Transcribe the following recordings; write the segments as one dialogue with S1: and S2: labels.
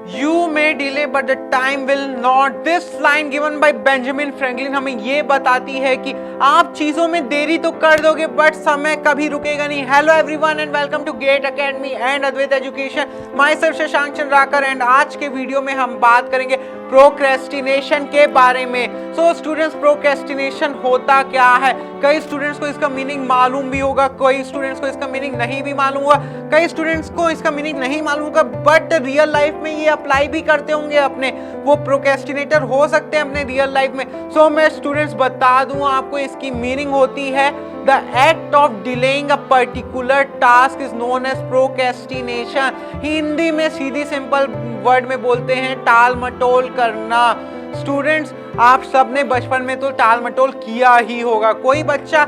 S1: You may delay but the time will not. This line given by Benjamin Franklin हमें ये बताती है कि आप चीजों में देरी तो कर दोगे बट समय कभी रुकेगा नहीं। Hello everyone and welcome to GATE academy and Advait education. Myself Shashank Chandrakar and आज के वीडियो में हम बात करेंगे प्रोक्रेस्टिनेशन के बारे में। सो स्टूडेंट्स, प्रोक्रेस्टिनेशन होता क्या है? कई स्टूडेंट्स को इसका मीनिंग मालूम भी होगा, कई स्टूडेंट्स को इसका मीनिंग नहीं भी मालूम होगा, कई स्टूडेंट्स को इसका मीनिंग नहीं मालूम होगा बट रियल लाइफ में ये अप्लाई भी करते होंगे, अपने वो प्रोक्रेस्टिनेटर हो सकते हैं अपने रियल लाइफ में। सो मैं स्टूडेंट्स बता दूं आपको, इसकी मीनिंग होती है the act of delaying a particular task is known as procrastination. Hindi में सीधी सिंपल वर्ड में बोलते हैं टाल मटोल करना। स्टूडेंट्स, आप सबने बचपन में तो टाल मटोल किया ही होगा। कोई बच्चा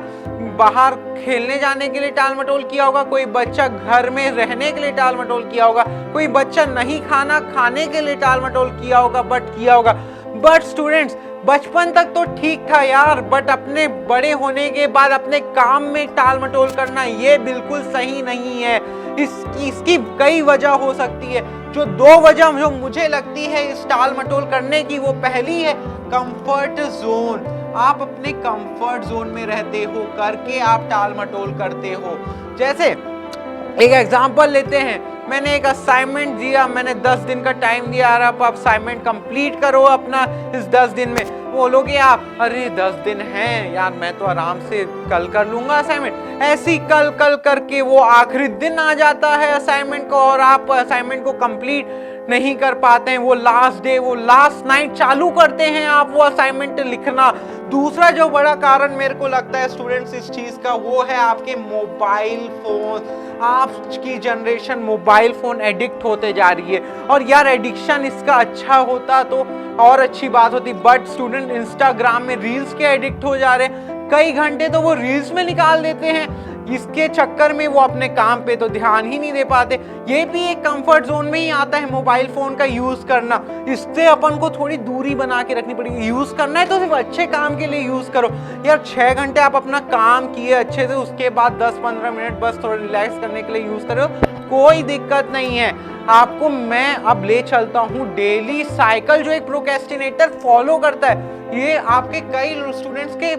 S1: बाहर खेलने जाने के लिए टाल मटोल किया होगा, कोई बच्चा घर में रहने के लिए टाल मटोल किया होगा, कोई बच्चा नहीं खाना खाने के लिए टाल मटोल किया होगा बट स्टूडेंट्स, बचपन तक तो ठीक था यार, बट अपने बड़े होने के बाद अपने काम में टाल मटोल करना ये बिल्कुल सही नहीं है। इसकी कई वजह हो सकती है। जो दो वजह जो मुझे लगती है इस टाल मटोल करने की, वो पहली है कंफर्ट जोन। आप अपने कंफर्ट जोन में रहते हो करके आप टाल मटोल करते हो। जैसे एक एग्जांपल लेते हैं, मैंने एक असाइनमेंट दिया, मैंने 10 दिन का टाइम दिया, आप असाइनमेंट कंप्लीट करो अपना इस 10 दिन में। बोलोगे आप, अरे 10 दिन हैं यार, मैं तो आराम से कल कर लूंगा असाइनमेंट। ऐसी कल करके वो आखिरी दिन आ जाता है असाइनमेंट को और आप असाइनमेंट को कंप्लीट नहीं कर पाते हैं। वो लास्ट डे, वो लास्ट नाइट चालू करते हैं आप वो असाइनमेंट लिखना। दूसरा जो बड़ा कारण मेरे को लगता है स्टूडेंट्स इस चीज का, वो है आपके मोबाइल फोन। आपकी जनरेशन मोबाइल फोन एडिक्ट होते जा रही है और यार एडिक्शन इसका अच्छा होता तो और अच्छी बात होती, बट स्टूडेंट इंस्टाग्राम में रील्स के एडिक्ट हो जा रहे हैं। कई घंटे तो वो रील्स में निकाल देते हैं, इसके चक्कर में वो अपने काम पे तो ध्यान ही नहीं दे पाते। ये भी एक कंफर्ट जोन में ही आता है मोबाइल फोन का यूज करना। इससे अपन को थोड़ी दूरी बना के रखनी पड़ेगी। यूज करना है तो सिर्फ अच्छे काम के लिए यूज करो यार। 6 घंटे आप अपना काम किए अच्छे से, उसके बाद 10-15 मिनट बस थोड़ा रिलैक्स करने के लिए यूज करो, कोई दिक्कत नहीं है। आपको मैं अब ले चलता हूँ डेली साइकिल जो एक प्रोक्रेस्टिनेटर फॉलो करता है। ये आपके कई स्टूडेंट्स के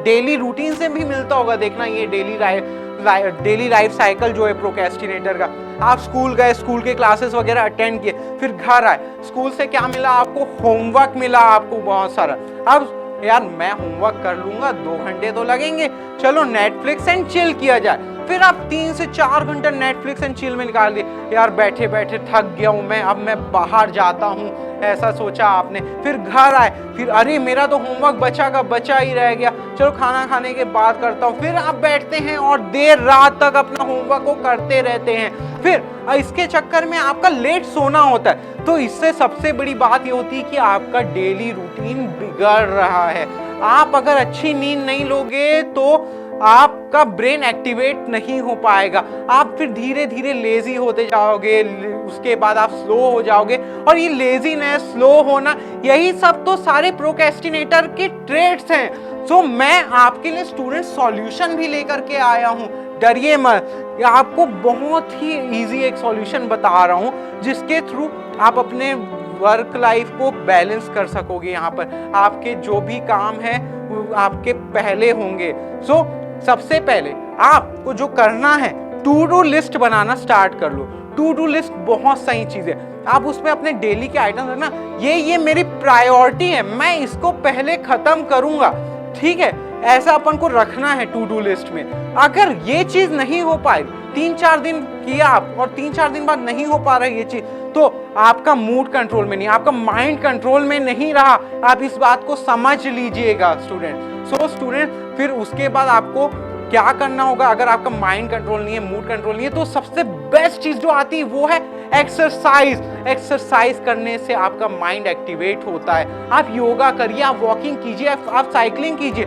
S1: डेली रूटीन से भी मिलता होगा। देखना, ये डेली लाइफ साइकिल जो है प्रोक्रेस्टिनेटर का। आप स्कूल गए, स्कूल के क्लासेस वगैरह अटेंड किए, फिर घर आए, स्कूल से क्या मिला आपको? होमवर्क मिला आपको बहुत सारा। अब यार मैं होमवर्क कर लूंगा, 2 घंटे तो लगेंगे, चलो नेटफ्लिक्स एंड चिल किया जाए। फिर आप 3 से 4 घंटा नेटफ्लिक्स एंड चिल में निकाल दिए। यार बैठे बैठे थक गया हूं मैं, अब मैं बाहर जाता हूं, ऐसा सोचा आपने। फिर घर आए, फिर अरे मेरा तो होमवर्क बचा का बचा ही रह गया, चलो खाना खाने के बाद करता हूँ। फिर आप बैठते हैं और देर रात तक अपना होमवर्क को करते रहते हैं। फिर इसके चक्कर में आपका लेट सोना होता है। तो इससे सबसे बड़ी बात ये होती है कि आपका डेली रूटीन बिगड़ रहा है। आप अगर अच्छी नींद नहीं लोगे तो आपका ब्रेन एक्टिवेट नहीं हो पाएगा। आप फिर धीरे धीरे लेजी होते जाओगे, उसके बाद आप स्लो हो जाओगे। और ये लेजीनेस, स्लो होना, यही सब तो सारे प्रोक्रेस्टिनेटर के ट्रेड्स हैं। सो मैं आपके लिए स्टूडेंट सॉल्यूशन भी लेकर के आया हूँ, डरिए मत। आपको बहुत ही इजी एक सॉल्यूशन बता रहा हूँ जिसके थ्रू आप अपने वर्क लाइफ को बैलेंस कर सकोगे। यहाँ पर आपके जो भी काम है वो आपके पहले होंगे। सो सबसे पहले आपको जो करना है, टू डू लिस्ट बनाना स्टार्ट कर लो। टू डू लिस्ट बहुत सही चीज है। आप उसमें अपने डेली के आइटम रखना, ये मेरी प्रायोरिटी है, मैं इसको पहले खत्म करूंगा, ठीक है? ऐसा अपन को रखना है टू डू लिस्ट में। अगर ये चीज नहीं हो पाए, 3-4 दिन किया आप और 3-4 दिन बाद नहीं हो पा रहा है ये चीज, तो आपका मूड कंट्रोल में नहीं, आपका माइंड कंट्रोल में नहीं रहा। आप इस बात को समझ लीजिएगा स्टूडेंट। सो स्टूडेंट, फिर उसके बाद आपको क्या करना होगा? अगर आपका माइंड कंट्रोल नहीं है, मूड कंट्रोल नहीं है, तो सबसे बेस्ट चीज जो आती है वो है एक्सरसाइज। एक्सरसाइज करने से आपका माइंड एक्टिवेट होता है। आप योगा करिए, आप वॉकिंग कीजिए, आप साइकिलिंग कीजिए,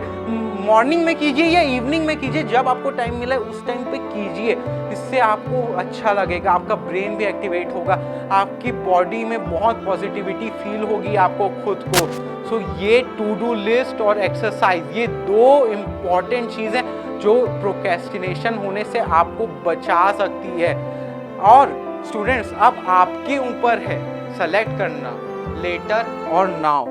S1: मॉर्निंग में कीजिए या इवनिंग में कीजिए, जब आपको टाइम मिले उस टाइम पे कीजिए। इससे आपको अच्छा लगेगा, आपका ब्रेन भी एक्टिवेट होगा, आपकी बॉडी में बहुत पॉजिटिविटी फील होगी आपको खुद को। सो ये टू डू लिस्ट और एक्सरसाइज, ये 2 इम्पॉर्टेंट चीज़ हैं जो प्रोक्रेस्टिनेशन होने से आपको बचा सकती है। और स्टूडेंट्स अब आपके ऊपर है सेलेक्ट करना लेटर और नाउ।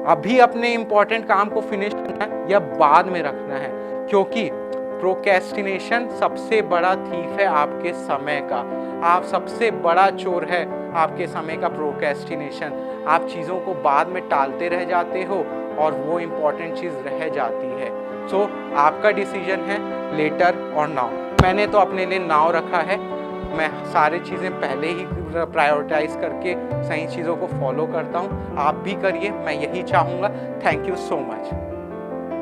S1: अभी अपने इंपॉर्टेंट काम को फिनिश करना है या बाद में रखना है, क्योंकि प्रोक्रेस्टिनेशन सबसे बड़ा थीफ है आपके समय का। आप सबसे बड़ा चोर है आपके समय का प्रोक्रेस्टिनेशन। आप चीज़ों को बाद में टालते रह जाते हो और वो इम्पॉर्टेंट चीज़ रह जाती है। सो आपका डिसीजन है लेटर और नाउ। मैंने तो अपने लिए नाउ रखा है। मैं सारी चीज़ें पहले ही प्रायोरिटाइज करके सही चीज़ों को फॉलो करता हूँ। आप भी करिए, मैं यही चाहूँगा। Thank you so much.